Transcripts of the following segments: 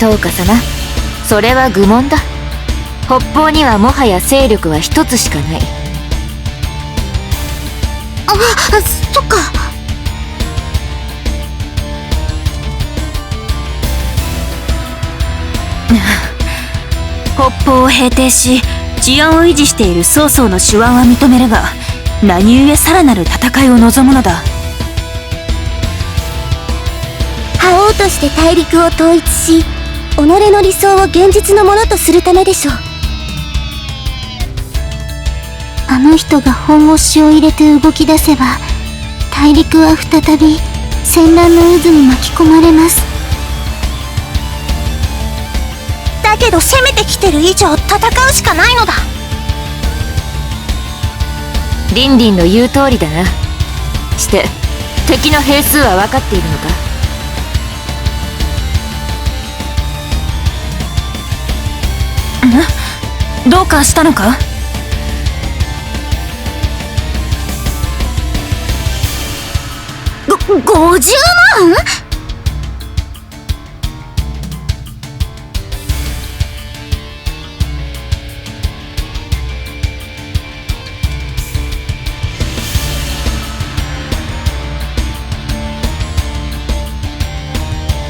灯火様、それは愚問だ。北方にはもはや勢力は一つしかない。そっか。北方を平定し治安を維持している曹操の手腕は認めるが、何故さらなる戦いを望むのだ。覇王として大陸を統一し、己の理想を現実のものとするためでしょう。あの人が本腰を入れて動き出せば、大陸は再び戦乱の渦に巻き込まれます。だけど攻めてきてる以上戦うしかないのだ。リンリンの言う通りだな。して敵の兵数は分かっているのか？どうかしたのか？50万？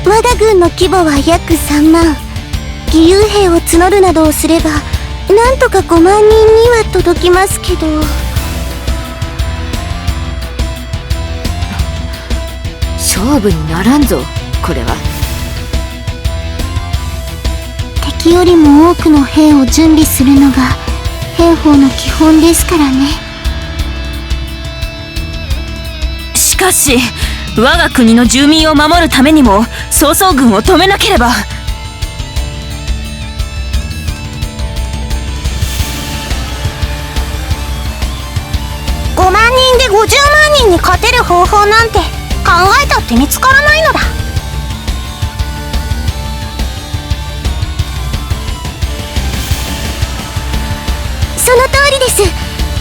我が軍の規模は約3万。義勇兵を募るなどをすれば、なんとか5万人には届きますけど。勝負にならんぞ、これは。敵よりも多くの兵を準備するのが兵法の基本ですからね。しかし我が国の住民を守るためにも曹操軍を止めなければ。5万人で50万人に勝てる方法なんて考えたって見つからないのだ。その通りです。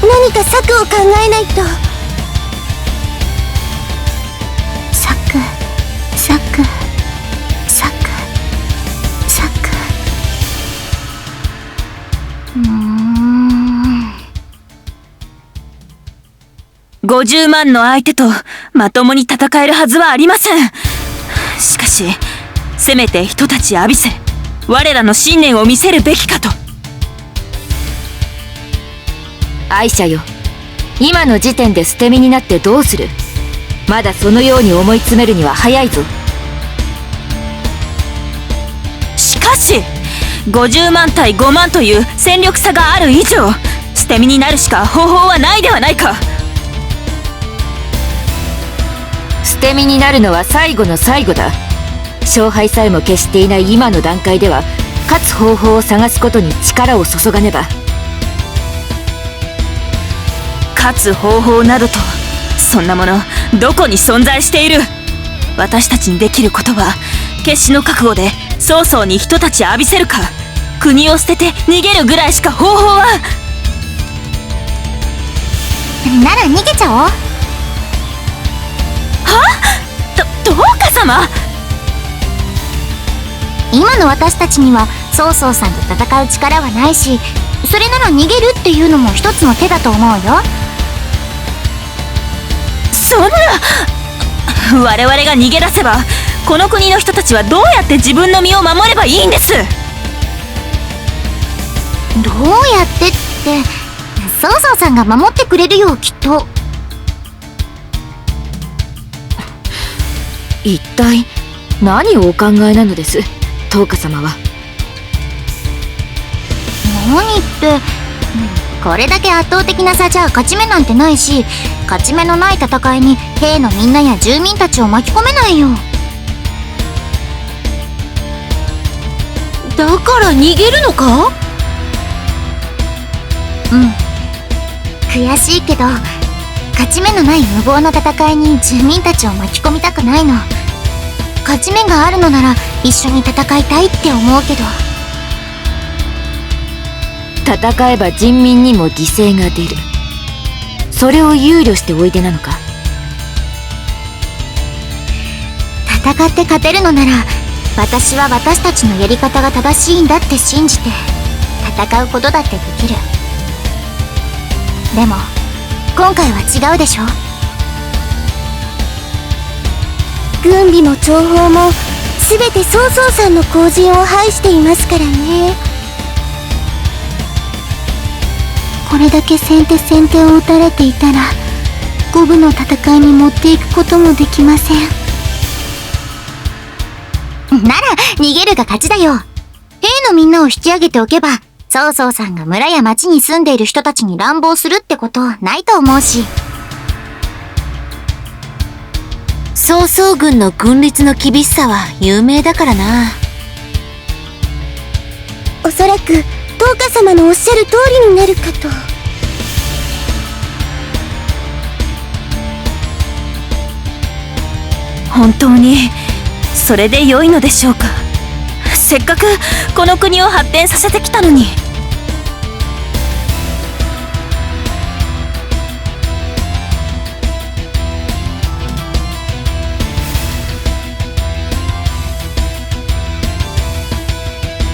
何か策を考えないと。50万の相手とまともに戦えるはずはありません。しかしせめて人たち浴びせ、我らの信念を見せるべきかと。愛者よ、今の時点で捨て身になってどうする？まだそのように思い詰めるには早いぞ。しかし50万対5万という戦力差がある以上、捨て身になるしか方法はないではないか。捨て身になるのは最後の最後だ。勝敗さえも決していない今の段階では、勝つ方法を探すことに力を注がねば。勝つ方法などと、そんなものどこに存在している。私たちにできることは、決死の覚悟で曹操に人たち浴びせるか、国を捨てて逃げるぐらいしか方法は。なら逃げちゃおう。は？どうか様？今の私たちには曹操さんと戦う力はないし、それなら逃げるっていうのも一つの手だと思うよ。そんな！我々が逃げ出せば、この国の人たちはどうやって自分の身を守ればいいんです？どうやってって、曹操さんが守ってくれるよ、きっと。一体何をお考えなのです、灯火様は。何って、これだけ圧倒的な差じゃ勝ち目なんてないし、勝ち目のない戦いに兵のみんなや住民たちを巻き込めないよ。だから逃げるのか？うん、悔しいけど勝ち目のない無謀な戦いに住民たちを巻き込みたくないの。勝ち目があるのなら一緒に戦いたいって思うけど。戦えば人民にも犠牲が出る。それを憂慮しておいでなのか？戦って勝てるのなら私は私たちのやり方が正しいんだって信じて戦うことだってできる。でも今回は違うでしょ。軍備も諜報も全て曹操さんの後陣を排していますからね。これだけ先手を打たれていたら五分の戦いに持っていくこともできません。なら逃げるが勝ちだよ。兵のみんなを引き上げておけば曹操さんが村や町に住んでいる人たちに乱暴するってことないと思うし。曹操軍の軍律の厳しさは有名だからな。おそらく東花様のおっしゃる通りになるかと。本当にそれで良いのでしょうか。せっかくこの国を発展させてきたのに。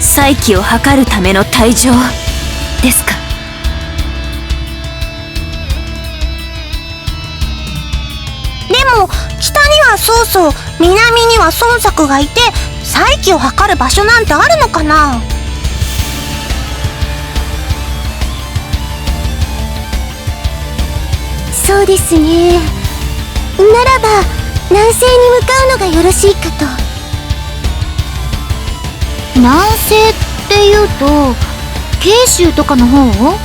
再起を図るための退場ですか。でも北には曹操、南には孫作がいて再起を図る場所なんてあるのかな。そうですね。ならば南西に向かうのがよろしいかと。南西っていうと慶州とかの方？は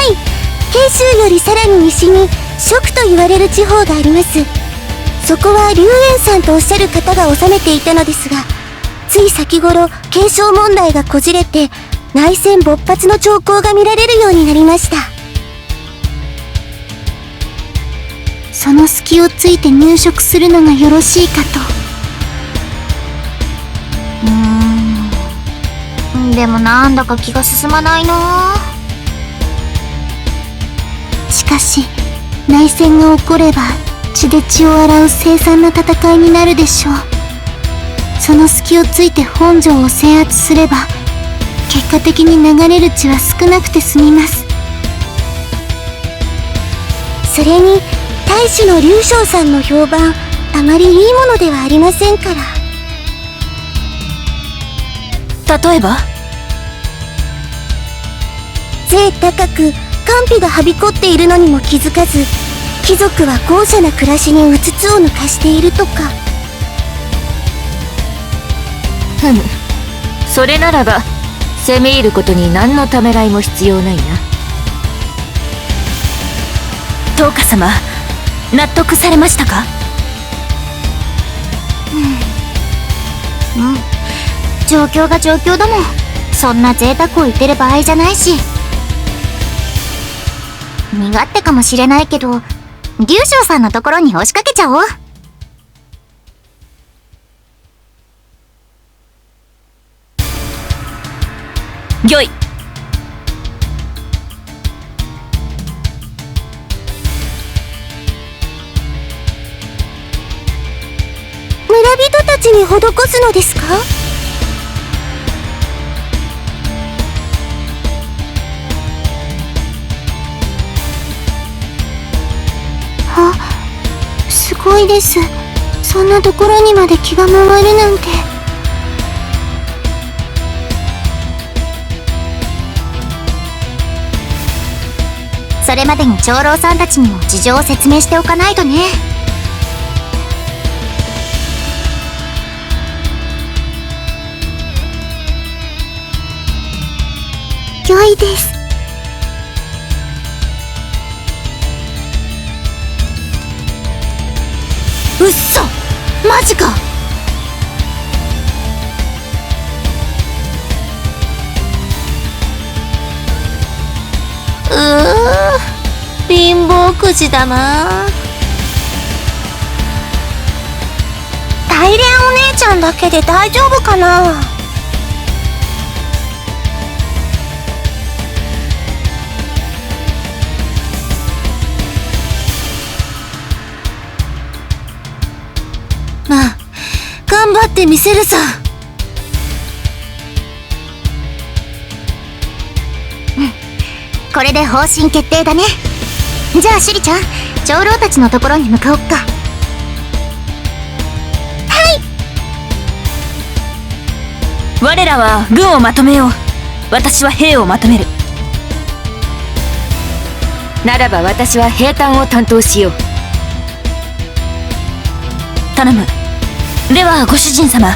い、慶州よりさらに西に蜀と言われる地方があります。そこは龍燕さんとおっしゃる方が治めていたのですが、つい先頃継承問題がこじれて内戦勃発の兆候が見られるようになりました。その隙をついて入植するのがよろしいかと。でもなんだか気が進まないな。しかし内戦が起これば血で血を洗う凄惨な戦いになるでしょう。その隙をついて本城を制圧すれば結果的に流れる血は少なくて済みます。それに大使の劉将さんの評判あまりいいものではありませんから。例えば背高く官費がはびこっているのにも気づかず貴族は豪奢な暮らしにうつつを抜かしているとか。ふむ、それならば攻め入ることに何のためらいも必要ないな。東花様、納得されましたか？状況が状況だもん。そんな贅沢を言ってる場合じゃないし。身勝手かもしれないけど劉将さんのところに押しかけちゃおう。御意。村人たちに施すのですか？すごいです。そんなところにまで気が回るなんて。それまでに長老さんたちにも事情を説明しておかないとね。良いです。うっそ、マジか。貧乏くじだな。大連お姉ちゃんだけで大丈夫かな。まあ頑張ってみせるさ。これで方針決定だね。じゃあシリちゃん、長老たちのところに向かおっか。我らは軍をまとめよう。私は兵をまとめる。ならば私は兵站を担当しよう。頼む。ではご主人様、